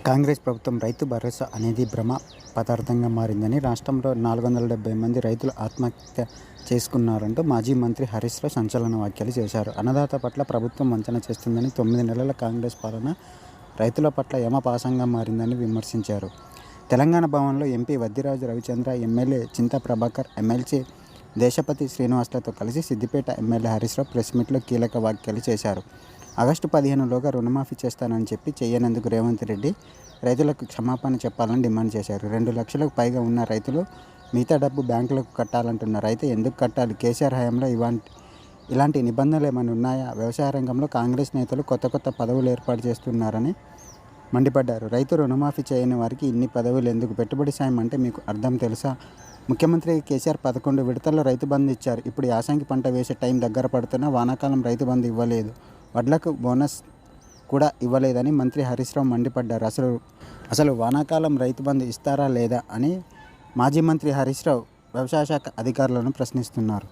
కాంగ్రెస్ ప్రభుత్వం రైతు భరోసా అనేది భ్రమ పదార్థంగా మారిందని, రాష్ట్రంలో 470 మంది రైతులు ఆత్మహత్య చేసుకున్నారంటూ మాజీ మంత్రి హరీశ్ రావు సంచలన వ్యాఖ్యలు చేశారు. అన్నదాత పట్ల ప్రభుత్వం వంచన చేస్తుందని, 9 నెలల కాంగ్రెస్ పాలన రైతుల పట్ల యమపాసంగా మారిందని విమర్శించారు. తెలంగాణ భవన్లో MP Vaddiraju Ravichandra, MLA Chinta Prabhakar, MLC Deshapati శ్రీనివాస్లతో కలిసి సిద్దిపేట ఎమ్మెల్యే హరీశ్ రావు ప్రెస్ మీట్లో కీలక వ్యాఖ్యలు చేశారు. ఆగస్టు 15లోగా రుణమాఫీ చేస్తానని చెప్పి చేయనందుకు రేవంత్ రెడ్డి రైతులకు క్షమాపణ చెప్పాలని డిమాండ్ చేశారు. 2 లక్షలకు పైగా ఉన్న రైతులు మిగతా డబ్బు బ్యాంకులకు కట్టాలంటున్నారు. అయితే ఎందుకు కట్టాలి? కేసీఆర్ హయాంలో ఇలాంటి నిబంధనలు ఏమైనా ఉన్నాయా? వ్యవసాయ రంగంలో కాంగ్రెస్ నేతలు కొత్త పదవులు ఏర్పాటు చేస్తున్నారని మండిపడ్డారు. రైతు రుణమాఫీ చేయని వారికి ఇన్ని పదవులు ఎందుకు? పెట్టుబడి సాయం అంటే మీకు అర్థం తెలుసా? ముఖ్యమంత్రి కేసీఆర్ 11 విడతల్లో రైతు బంధు ఇచ్చారు. ఇప్పుడు యాసంగి పంట వేసే టైం దగ్గర పడుతున్నా వానాకాలం రైతు బంధు ఇవ్వలేదు. వడ్లకు బోనస్ కూడా ఇవ్వలేదని మంత్రి హరీశ్ రావు మండిపడ్డారు. అసలు వానాకాలం రైతు బంధు ఇస్తారా లేదా అని మాజీ మంత్రి హరీశ్ రావు వ్యవసాయ శాఖ అధికారులను ప్రశ్నిస్తున్నారు.